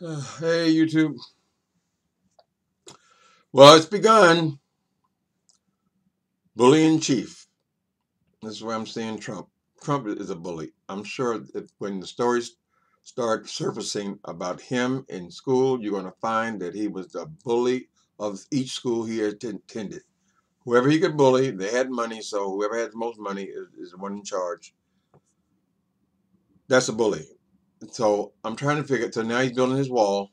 Hey, YouTube. Well, it's begun. Bully in chief. This is where I'm seeing Trump. Trump is a bully. I'm sure that when the stories start surfacing about him in school, you're going to find that he was the bully of each school he attended. Whoever he could bully, they had money, so whoever had the most money is the one in charge. That's a bully. So I'm trying to figure. So now he's building his wall.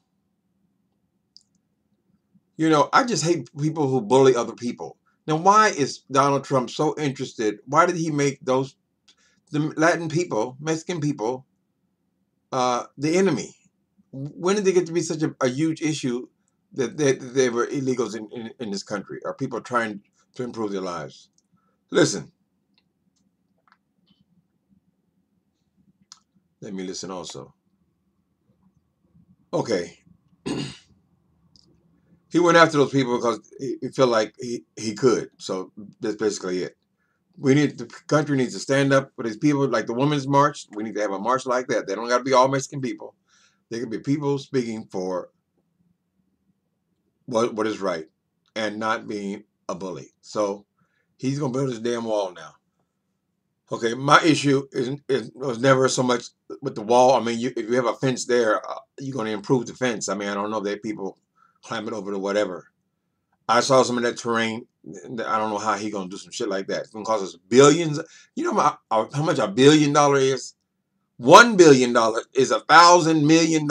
I just hate people who bully other people. Now, why is Donald Trump so interested? Why did he make the Latin people, Mexican people, the enemy? When did they get to be such a huge issue that they were illegals in this country? Are people trying to improve their lives? Listen, let me listen also. Okay. He went after those people because he felt like he could. So that's basically it. The country needs to stand up for these people, like the Women's March. We need to have a march like that. They don't got to be all Mexican people. They can be people speaking for what is right and not being a bully. So he's gonna build his damn wall now. Okay, my issue was never so much with the wall. I mean, if you have a fence there, you're gonna improve the fence. I mean, I don't know that people climbing over to whatever. I saw some of that terrain. I don't know how he gonna do some shit like that. It's gonna cost us billions. You know how much $1 billion is? $1 billion is $1,000 million.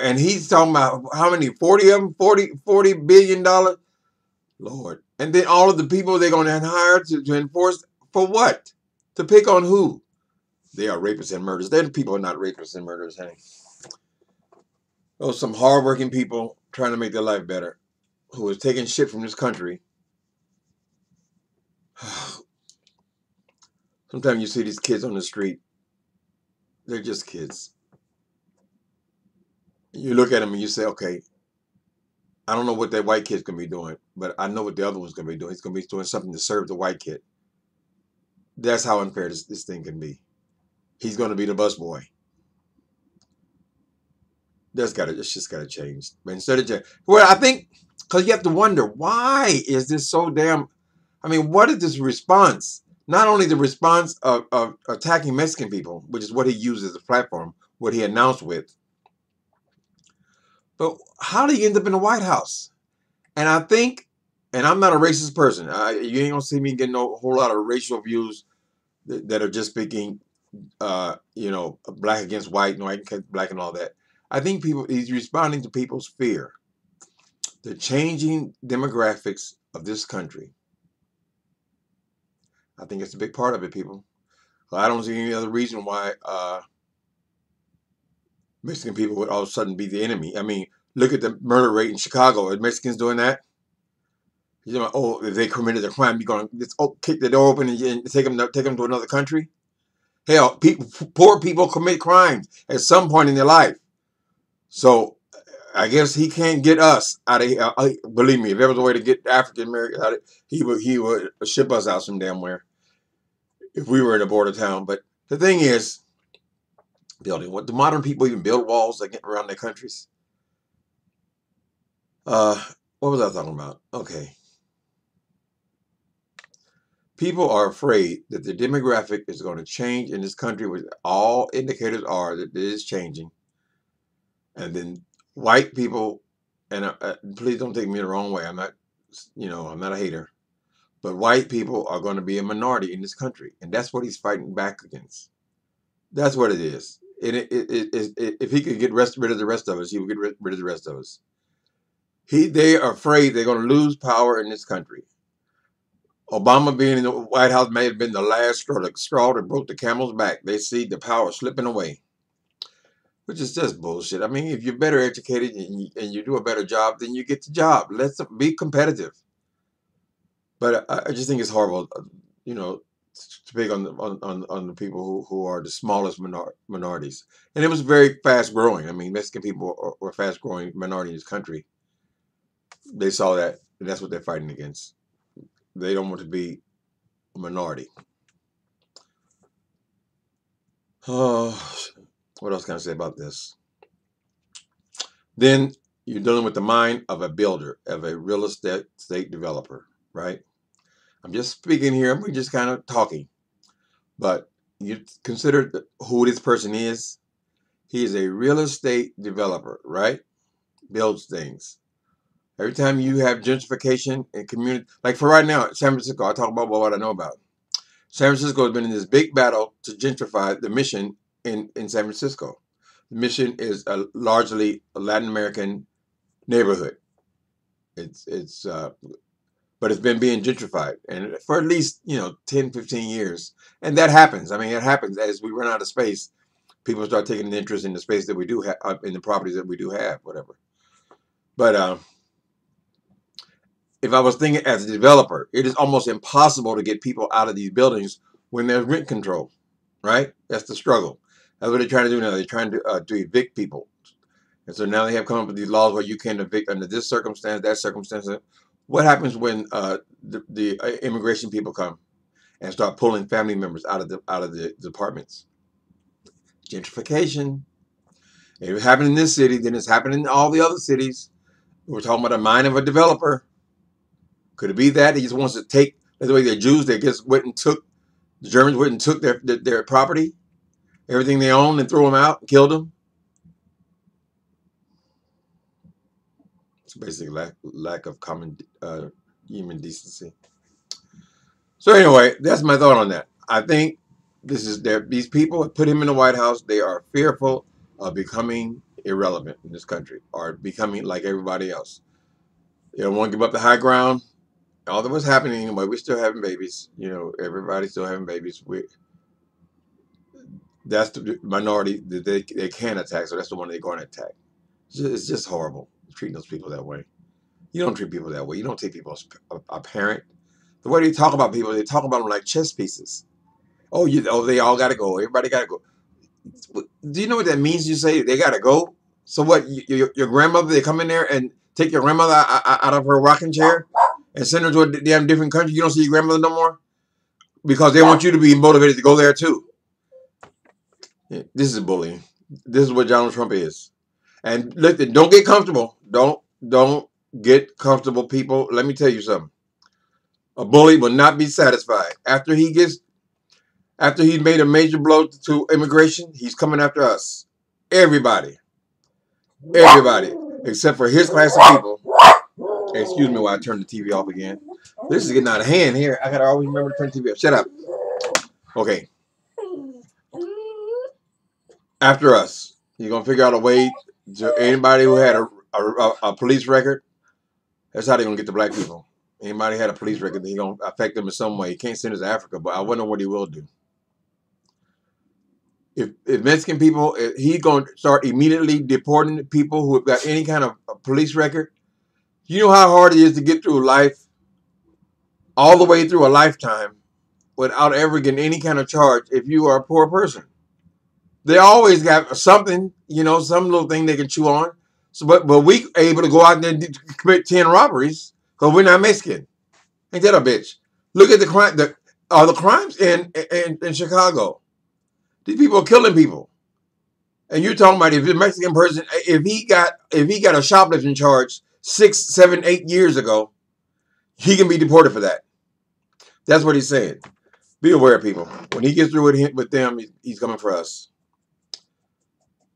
And he's talking about how many? 40 of them? 40 billion dollars? Lord. And then all of the people they're gonna hire to enforce for what? To pick on who? They are rapists and murderers. They're the people are not rapists and murderers, honey. Those some hardworking people trying to make their life better, who is taking shit from this country. Sometimes you see these kids on the street. They're just kids. You look at them and you say, okay, I don't know what that white kid's gonna be doing, but I know what the other one's gonna be doing. He's gonna be doing something to serve the white kid. That's how unfair this thing can be. He's gonna be the busboy. It's just gotta change. But instead of well, I think because you have to wonder why is this so damn. I mean, what is this response? Not only the response of attacking Mexican people, which is what he used as a platform, what he announced with, but how did he end up in the White House? And I think, and I'm not a racist person. You ain't gonna see me getting a whole lot of racial views that are just speaking, black against white, white against black, and all that. I think he's responding to people's fear, the changing demographics of this country. I think it's a big part of it, people. I don't see any other reason why Mexican people would all of a sudden be the enemy. I mean, look at the murder rate in Chicago. Are Mexicans doing that? You know, oh, if they committed a crime, you're going to just kick the door open and take them to another country? Hell, poor people commit crimes at some point in their life. So I guess he can't get us out of here. Believe me, if there was a way to get African Americans out of it, he would ship us out some damn where if we were in a border town. But the thing is, building what do modern people even build walls that get around their countries? Uh, what was I talking about? Okay. People are afraid that the demographic is going to change in this country, which all indicators are that it is changing. And then white people, and please don't take me the wrong way. I'm not a hater, but white people are going to be a minority in this country, and that's what he's fighting back against. That's what it is. And if he could get rid of the rest of us, he would get rid of the rest of us. They are afraid they're going to lose power in this country. Obama being in the White House may have been the last straw that broke the camel's back. They see the power slipping away, which is just bullshit. I mean, if you're better educated and you do a better job, then you get the job. Let's be competitive. But I just think it's horrible, to pick on the people who are the smallest minorities. And it was very fast growing. I mean, Mexican people were fast growing minority in this country. They saw that, and that's what they're fighting against. They don't want to be a minority. Oh, what else can I say about this? then you're dealing with the mind of a builder, of a real estate developer, right? I'm just speaking here. We're just kind of talking. But you consider who this person is. He is a real estate developer, right? Builds things. Every time you have gentrification and community, like for right now, San Francisco, I talk about what I know about. San Francisco has been in this big battle to gentrify the Mission in San Francisco. The Mission is a largely Latin American neighborhood. It's but it's been being gentrified and for at least 10, 15 years. And that happens. I mean, it happens as we run out of space. People start taking an interest in the space that we do have, in the properties that we do have, whatever. But if I was thinking as a developer, it is almost impossible to get people out of these buildings when there's rent control, right? That's the struggle. That's what they're trying to do now. They're trying to evict people. And so now they have come up with these laws where you can't evict under this circumstance, that circumstance. What happens when the immigration people come and start pulling family members out of the apartments? Gentrification. If it happened in this city, then it's happening in all the other cities. We're talking about the mind of a developer. Could it be that he just wants to take? That's the way the Jews, they just went and took, the Germans went and took their property, everything they owned, and threw them out and killed them. It's basically lack of common human decency. So anyway, that's my thought on that. I think these people put him in the White House. They are fearful of becoming irrelevant in this country or becoming like everybody else. They don't want to give up the high ground. Although what's happening anyway, we're still having babies. Everybody's still having babies. That's the minority that they can attack, so that's the one they're going to attack. It's just horrible treating those people that way. You don't treat people that way. You don't take people as a parent. The way they talk about people, they talk about them like chess pieces. Oh, they all got to go. Everybody got to go. Do you know what that means? You say they got to go. So what? Your grandmother, they come in there and take your grandmother out of her rocking chair and send her to a damn different country. You don't see your grandmother no more because they want you to be motivated to go there too. Yeah, this is bullying. This is what Donald Trump is. And listen, don't get comfortable. Don't get comfortable, people. Let me tell you something. A bully will not be satisfied after he's made a major blow to immigration. He's coming after us, everybody, except for his class of people. Excuse me while I turn the TV off again. This is getting out of hand here. I gotta always remember to turn the TV off. Shut up. Okay. After us, you're gonna figure out a way to anybody who had a police record. That's how they're gonna get the black people. Anybody had a police record, he's gonna affect them in some way. He can't send us to Africa, but I wonder what he will do. If Mexican people, he's gonna start immediately deporting people who have got any kind of police record. You know how hard it is to get through life, all the way through a lifetime, without ever getting any kind of charge if you are a poor person. They always got something, some little thing they can chew on. So, but we able to go out there and commit 10 robberies because we're not Mexican. Ain't that a bitch? Look at the crime. The crimes in Chicago. These people are killing people. And you're talking about if a Mexican person, if he got a shoplifting charge 6, 7, 8 years ago, he can be deported for that. That's what he's saying. Be aware, people. When he gets through with them, he's coming for us.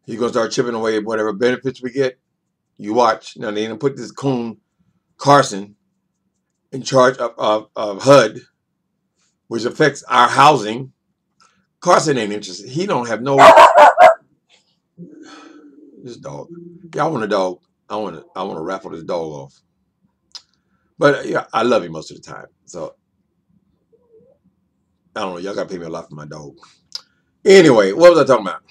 He's gonna start chipping away at whatever benefits we get. You watch. Now they're gonna put this coon Carson in charge of HUD, which affects our housing. Carson ain't interested. He don't have no. This dog. Y'all want a dog? I want to raffle this dog off. But yeah, I love him most of the time. So I don't know. Y'all gotta pay me a lot for my dog. Anyway, what was I talking about?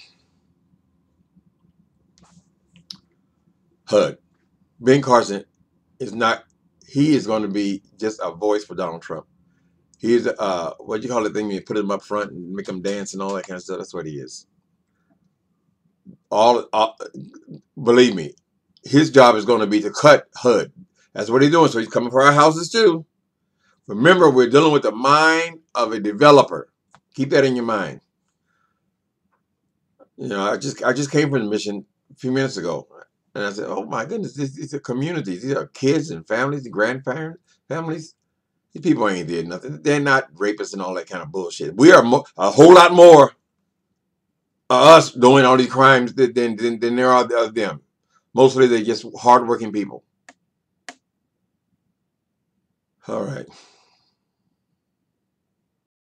HUD. Ben Carson is not. He is going to be just a voice for Donald Trump. He is what you call the thing? You put him up front and make him dance and all that kind of stuff. That's what he is. Believe me, his job is going to be to cut HUD. That's what he's doing. So he's coming for our houses too. Remember, we're dealing with the mind of a developer. Keep that in your mind. I just came from the Mission a few minutes ago, And I said, oh my goodness, these are communities. These are kids and families, grandparents, families. These people ain't did nothing. They're not rapists and all that kind of bullshit. We are a whole lot more us doing all these crimes than there are of them. Mostly they're just hardworking people. All right.